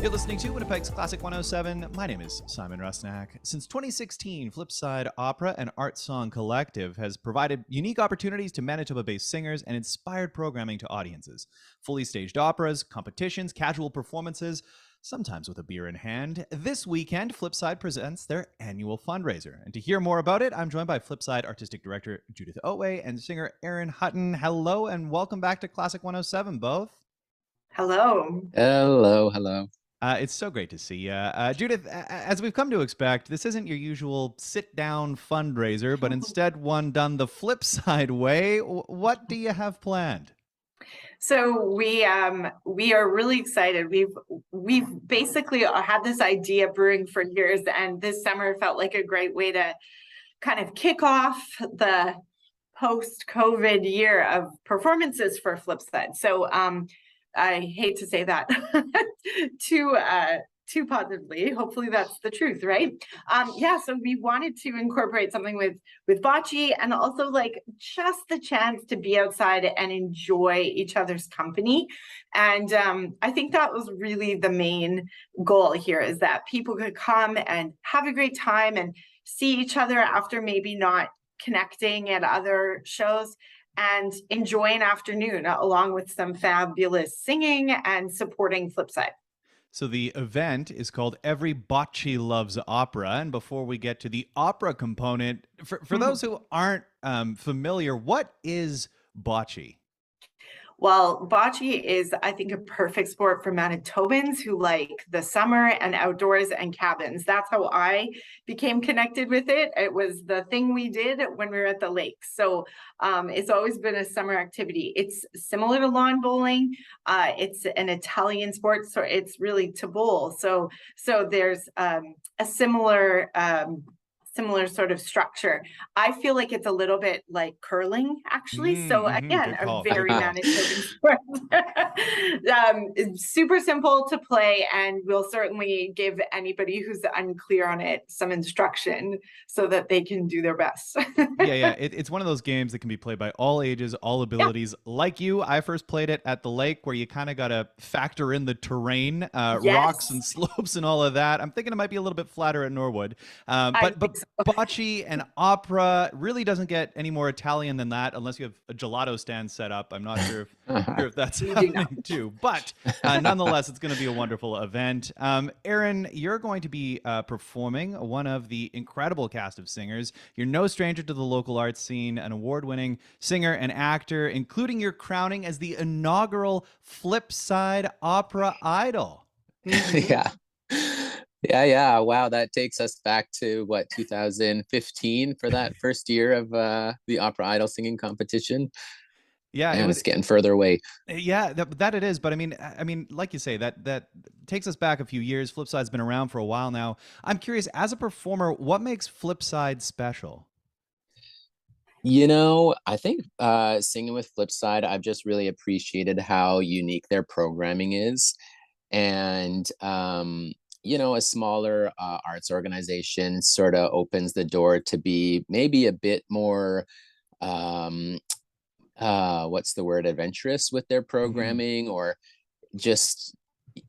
You're listening to Winnipeg's Classic 107. My name is Simon Rusnak. Since 2016, Flipside Opera and Art Song Collective has provided unique opportunities to Manitoba-based singers and inspired programming to audiences. Fully staged operas, competitions, casual performances, sometimes with a beer in hand. This weekend, Flipside presents their annual fundraiser. And to hear more about it, I'm joined by Flipside Artistic Director Judith Otway and singer Erin Hutton. Hello and welcome back to Classic 107, both. Hello. Hello. It's so great to see you. Judith, as we've come to expect, this isn't your usual sit-down fundraiser, but instead one done the Flipside way. What do you have planned? So we are really excited. We've basically had this idea brewing for years, and this summer felt like a great way to kind of kick off the post-COVID year of performances for Flipside. So I hate to say that too positively. Hopefully that's the truth, right? So we wanted to incorporate something with bocce, and also like just the chance to be outside and enjoy each other's company. And I think that was really the main goal here, is that people could come and have a great time and see each other after maybe not connecting at other shows, and enjoy an afternoon along with some fabulous singing and supporting Flipside. So the event is called Every-bocce Loves Opera. And before we get to the opera component, for those who aren't familiar, what is bocce? Well, bocce is, I think, a perfect sport for Manitobans who like the summer and outdoors and cabins. That's how I became connected with it. It was the thing we did when we were at the lake. So it's always been a summer activity. It's similar to lawn bowling. It's an Italian sport, so it's really to bowl. So there's a similar sort of structure. I feel like it's a little bit like curling, actually. So again, a very Manitoban sport. It's super simple to play, and we'll certainly give anybody who's unclear on it some instruction so that they can do their best. It's one of those games that can be played by all ages, all abilities. Yeah. Like you, I first played it at the lake, where you kind of got to factor in the terrain, rocks and slopes and all of that. I'm thinking it might be a little bit flatter at Norwood. But bocce and opera really doesn't get any more Italian than that, unless you have a gelato stand set up. I'm not sure if that's happening too. But nonetheless, it's going to be a wonderful event. Erin, you're going to be performing one of the incredible cast of singers. You're no stranger to the local arts scene, an award-winning singer and actor, including your crowning as the inaugural Flipside Opera Idol. Yeah. Wow, that takes us back to 2015 for that first year of the Opera Idol singing competition. Yeah, and it's getting further away. Yeah, that it is. But I mean, like you say, that takes us back a few years. Flipside's been around for a while now. I'm curious, as a performer, what makes Flipside special? I think singing with Flipside, I've just really appreciated how unique their programming is. And a smaller arts organization sort of opens the door to be maybe a bit more, adventurous with their programming, or just,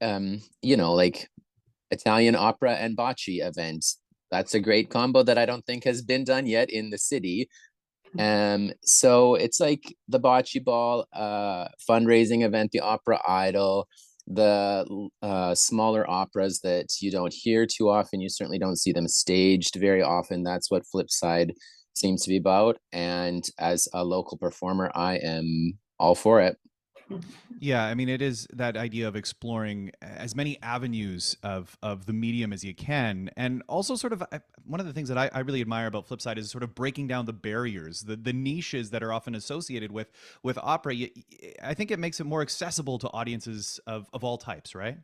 like Italian opera and bocce events. That's a great combo that I don't think has been done yet in the city. So it's like the bocce ball fundraising event, the Opera Idol, the smaller operas that you don't hear too often. You certainly don't see them staged very often. That's what Flipside seems to be about. And as a local performer, I am all for it. Yeah, I mean, it is that idea of exploring as many avenues of the medium as you can. And also sort of one of the things that I really admire about Flipside is sort of breaking down the barriers, the niches that are often associated with opera. I think it makes it more accessible to audiences of all types, right?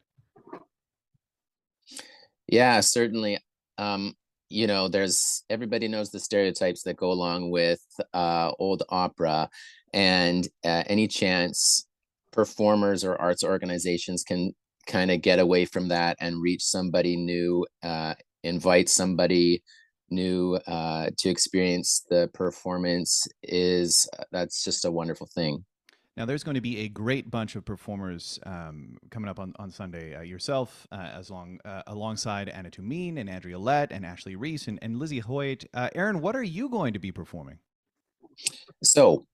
Yeah, certainly. Everybody knows the stereotypes that go along with old opera, and any chance performers or arts organizations can kind of get away from that and reach somebody new, invite somebody new to experience the performance, that's just a wonderful thing. Now, there's going to be a great bunch of performers coming up on Sunday. Yourself, alongside Anna Tumeen and Andrea Lett and Ashley Reese and Lizzie Hoyt. Aaron, what are you going to be performing? So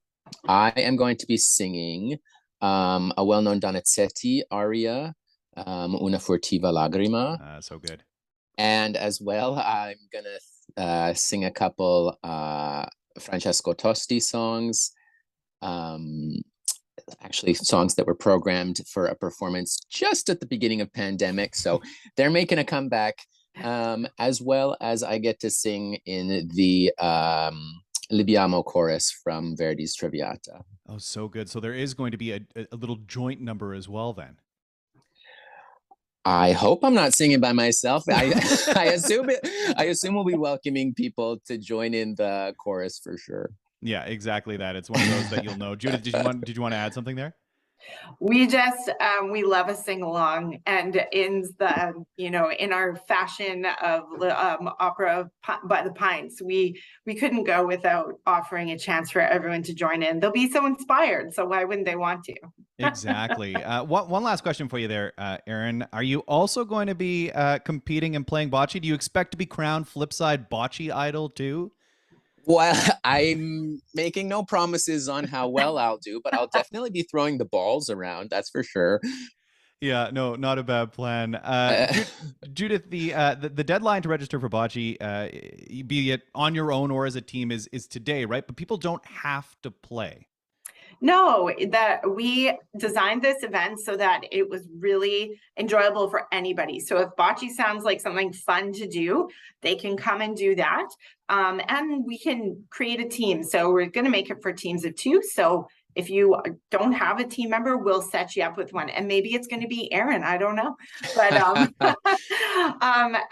I am going to be singing a well-known Donizetti aria, Una furtiva lagrima. So good. And as well, I'm gonna sing a couple Francesco Tosti songs, actually songs that were programmed for a performance just at the beginning of pandemic. So they're making a comeback, as well as I get to sing in the Libiamo chorus from Verdi's Traviata. Oh, so good. So there is going to be a little joint number as well then. I hope I'm not singing by myself. I assume we'll be welcoming people to join in the chorus for sure. Yeah, exactly that. It's one of those that you'll know. Judith, did you want to add something there? We just we love a sing along, and in the in our fashion of opera by the Pines, we couldn't go without offering a chance for everyone to join in. They'll be so inspired, so why wouldn't they want to? Exactly. One last question for you there, Aaron. Are you also going to be competing and playing bocce? Do you expect to be crowned Flipside bocce idol too? Well, I'm making no promises on how well I'll do, but I'll definitely be throwing the balls around. That's for sure. Yeah, no, not a bad plan. Judith, the deadline to register for bocce, be it on your own or as a team, is today, right? But people don't have to play. No, that we designed this event so that it was really enjoyable for anybody. So if bocce sounds like something fun to do, they can come and do that. And we can create a team. So we're going to make it for teams of 2. So if you don't have a team member, we'll set you up with one. And maybe it's going to be Aaron. I don't know. But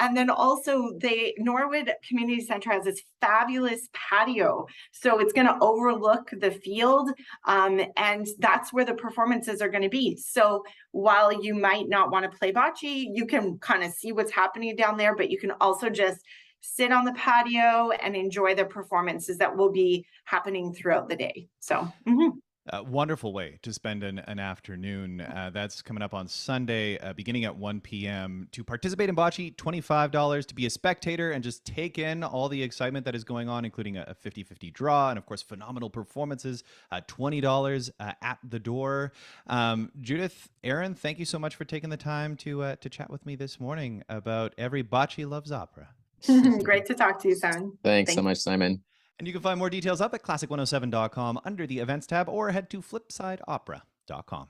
and then also the Norwood Community Center has this fabulous patio. So it's going to overlook the field. And that's where the performances are going to be. So while you might not want to play bocce, you can kind of see what's happening down there, but you can also just sit on the patio and enjoy the performances that will be happening throughout the day. So, wonderful way to spend an afternoon. That's coming up on Sunday, beginning at 1 p.m. To participate in bocce, $25. To be a spectator and just take in all the excitement that is going on, including a 50-50 draw and, of course, phenomenal performances, $20 at the door. Judith, Aaron, thank you so much for taking the time to chat with me this morning about Every-bocce Loves Opera. Great to talk to you, Simon. Thanks so much, Simon. And you can find more details up at classic107.com under the events tab or head to flipsideopera.com.